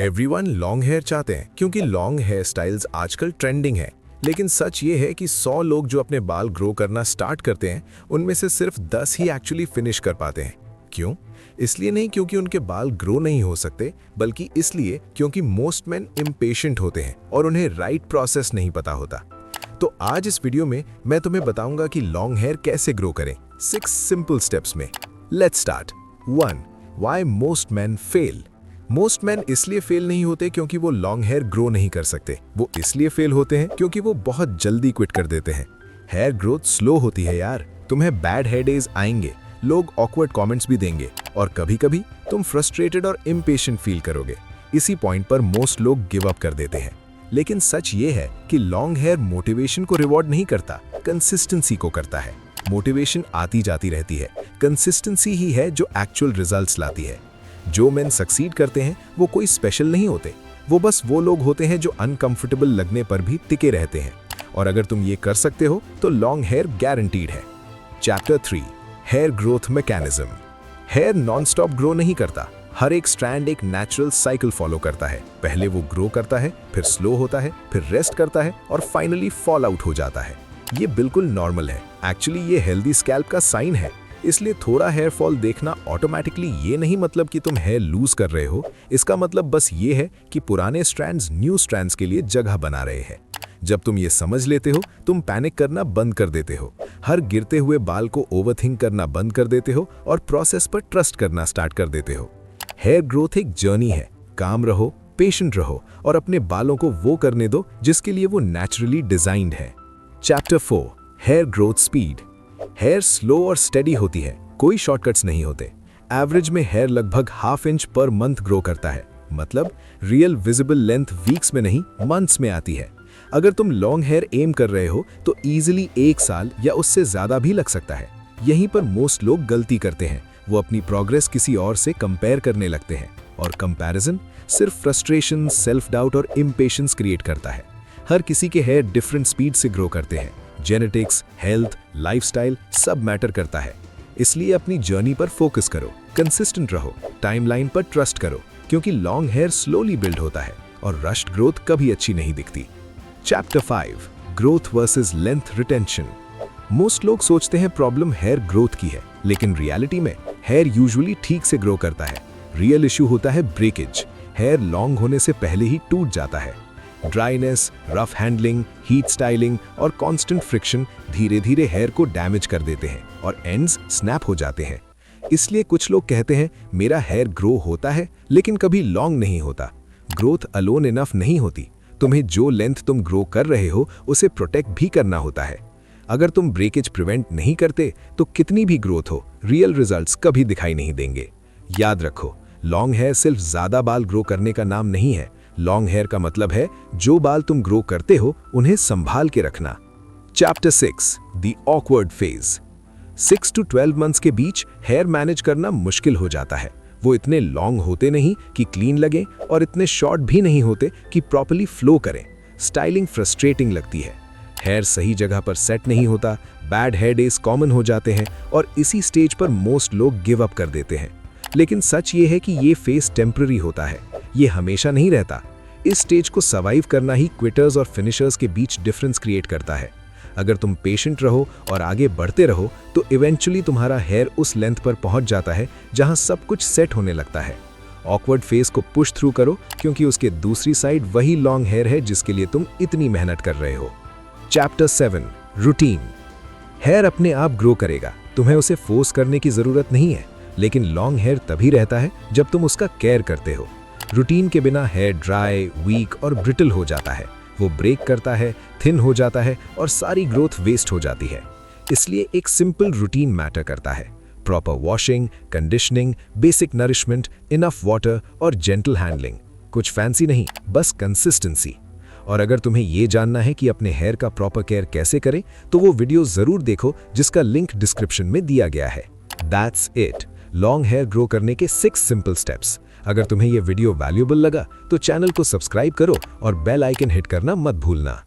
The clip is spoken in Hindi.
एवरीवन लॉन्ग हेयर चाहते हैं क्योंकि लॉन्ग हेयर स्टाइल्स आजकल ट्रेंडिंग है। लेकिन सच ये है कि 100 लोग जो अपने बाल ग्रो करना स्टार्ट करते हैं उनमें से सिर्फ 10 ही एक्चुअली फिनिश कर पाते हैं। क्यों? इसलिए नहीं क्योंकि उनके बाल ग्रो नहीं हो सकते, बल्कि इसलिए क्योंकि मोस्ट मेन इम्पेशेंट होते हैं और उन्हें राइट प्रोसेस नहीं पता होता। तो आज इस वीडियो में मैं तुम्हें बताऊंगा कि लॉन्ग हेयर कैसे ग्रो करें 6 सिंपल स्टेप्स में। Let's start. 1. Why most man fail. Most man इसलिए फेल नहीं होते क्योंकि वो लॉन्ग हेयर ग्रो नहीं कर सकते, वो इसलिए फेल होते हैं क्योंकि वो बहुत जल्दी क्विट कर देते हैं। हेयर ग्रोथ स्लो होती है यार, तुम्हें बैड हेयर डेज आएंगे, लोग ऑकवर्ड कमेंट्स भी देंगे और कभी कभी तुम फ्रस्ट्रेटेड और इम्पेशेंट फील करोगे। इसी पॉइंट पर मोस्ट लोग गिव अप कर देते हैं। लेकिन सच ये है कि लॉन्ग हेयर मोटिवेशन को रिवॉर्ड नहीं करता, कंसिस्टेंसी को करता है। मोटिवेशन आती जाती रहती है, कंसिस्टेंसी ही है जो एक्चुअल रिजल्ट्स लाती है। जो मेन सक्सीड करते हैं वो कोई स्पेशल नहीं होते, वो बस वो लोग होते हैं जो अनकंफर्टेबल लगने पर भी टिके रहते हैं। और अगर तुम ये कर सकते हो तो लॉन्ग हेयर गारंटीड है। Chapter 3, hair growth mechanism. Hair nonstop grow नहीं करता, हर एक स्ट्रैंड एक नेचुरल साइकिल फॉलो करता है। पहले वो ग्रो करता है, फिर स्लो होता है, फिर रेस्ट करता है और फाइनली फॉल आउट हो जाता है। ये बिल्कुल नॉर्मल है। एक्चुअली ये हेल्दी स्कैल्प का साइन है। इसलिए थोड़ा हेयर फॉल देखना ऑटोमेटिकली ये नहीं मतलब कि तुम हेयर लूज कर रहे हो। इसका मतलब बस ये है कि पुराने स्ट्रैंड्स न्यू स्ट्रैंड्स के लिए जगह बना रहे हैं। जब तुम ये समझ लेते हो, तुम पैनिक करना बंद कर देते हो, हर गिरते हुए बाल को ओवरथिंक करना बंद कर देते हो और प्रोसेस पर ट्रस्ट करना स्टार्ट कर देते हो। हेयर ग्रोथ एक जर्नी है। काम रहो, पेशेंट रहो और अपने बालों को वो करने दो जिसके लिए वो नेचुरली डिजाइंड है। Chapter 4, hair growth speed. हेयर स्लो और स्टेडी होती है, कोई शॉर्टकट्स नहीं होते। एवरेज में हेयर लगभग ½ इंच पर मंथ ग्रो करता है, मतलब रियल विजिबल लेंथ वीक्स में नहीं मंथ्स में आती है। अगर तुम लॉन्ग हेयर एम कर रहे हो तो इजीली 1 साल या उससे ज्यादा भी लग सकता है। यहीं पर मोस्ट लोग गलती करते हैं, वो अपनी प्रोग्रेस किसी और से कंपेयर करने लगते हैं और कंपैरिजन सिर्फ फ्रस्ट्रेशन, सेल्फ डाउट और इम्पेशेंस क्रिएट करता है। हर किसी के हेयर डिफरेंट स्पीड से ग्रो करते हैं। जेनेटिक्स, हेल्थ, लाइफस्टाइल सब मैटर करता है। इसलिए अपनी जर्नी पर फोकस करो, कंसिस्टेंट रहो, टाइमलाइन पर ट्रस्ट करो, क्योंकि लॉन्ग हेयर स्लोली बिल्ड होता है और रश्ड ग्रोथ कभी अच्छी नहीं दिखती। Chapter 5, growth versus length retention. Most लोग सोचते हैं प्रॉब्लम हेयर ग्रोथ की है, लेकिन रियलिटी में हेयर यूजुअली ठीक से ग्रो करता है। रियल इशू होता है ब्रेकेज। हेयर लॉन्ग होने से पहले ही टूट जाता है। Dryness, rough handling, heat styling और कांस्टेंट फ्रिक्शन धीरे धीरे हेयर को डैमेज कर देते हैं और एंड्स स्नैप हो जाते हैं। इसलिए कुछ लोग कहते हैं मेरा हेयर ग्रो होता है लेकिन कभी लॉन्ग नहीं होता। ग्रोथ अलोन इनफ नहीं होती, तुम्हें जो लेंथ तुम ग्रो कर रहे हो उसे प्रोटेक्ट भी करना होता है। अगर तुम ब्रेकेज प्रिवेंट नहीं करते तो कितनी भी ग्रोथ हो, रियल रिजल्ट्स कभी दिखाई नहीं देंगे। याद रखो, लॉन्ग हेयर सिर्फ ज्यादा बाल ग्रो करने का नाम नहीं है। लॉन्ग हेयर का मतलब है जो बाल तुम ग्रो करते हो उन्हें संभाल के रखना। Chapter 6, the awkward phase. 6 to 12 months के बीच हेयर मैनेज करना मुश्किल हो जाता है। वो इतने लॉन्ग होते नहीं कि क्लीन लगे और इतने शॉर्ट भी नहीं होते कि प्रॉपर्ली फ्लो करें। स्टाइलिंग फ्रस्ट्रेटिंग लगती है। हेयर सही जगह पर सेट नहीं होता, बैड हेयर डेज कॉमन हो जाते हैं और इसी स्टेज पर मोस्ट लोग गिव अप कर देते हैं। लेकिन सच ये है कि ये फेज टेम्पररी होता है, ये हमेशा नहीं रहता। इस स्टेज को सर्वाइव करना ही क्विटर्स और फिनिशर्स के बीच डिफरेंस क्रिएट करता है। अगर तुम पेशेंट रहो और आगे बढ़ते रहो तो इवेंचुअली तुम्हारा हेयर उस लेंथ पर पहुंच जाता है जहां सब कुछ सेट होने लगता है। ऑकवर्ड फेस को पुश थ्रू करो, क्योंकि उसके दूसरी साइड वही लॉन्ग हेयर है जिसके लिए तुम इतनी मेहनत कर रहे हो। Chapter 7, routine. हेयर अपने आप ग्रो करेगा, तुम्हें उसे फोर्स करने की जरूरत नहीं है। लेकिन लॉन्ग हेयर तभी रहता है जब तुम उसका केयर करते हो। रूटीन के बिना हेयर ड्राई, वीक और ब्रिटल हो जाता है। वो ब्रेक करता है, थिन हो जाता है और सारी ग्रोथ वेस्ट हो जाती है। इसलिए एक सिंपल रूटीन मैटर करता है। Proper washing, conditioning, basic nourishment, enough water और जेंटल हैंडलिंग। कुछ फैंसी नहीं, बस कंसिस्टेंसी। और अगर तुम्हें ये जानना है कि अपने हेयर का प्रॉपर केयर कैसे करें तो वो वीडियो जरूर देखो जिसका लिंक डिस्क्रिप्शन में दिया गया है। That's it, long hair grow करने के 6 सिंपल स्टेप्स। अगर तुम्हें यह वीडियो वैल्यूएबल लगा तो चैनल को सब्सक्राइब करो और बेल आइकन हिट करना मत भूलना।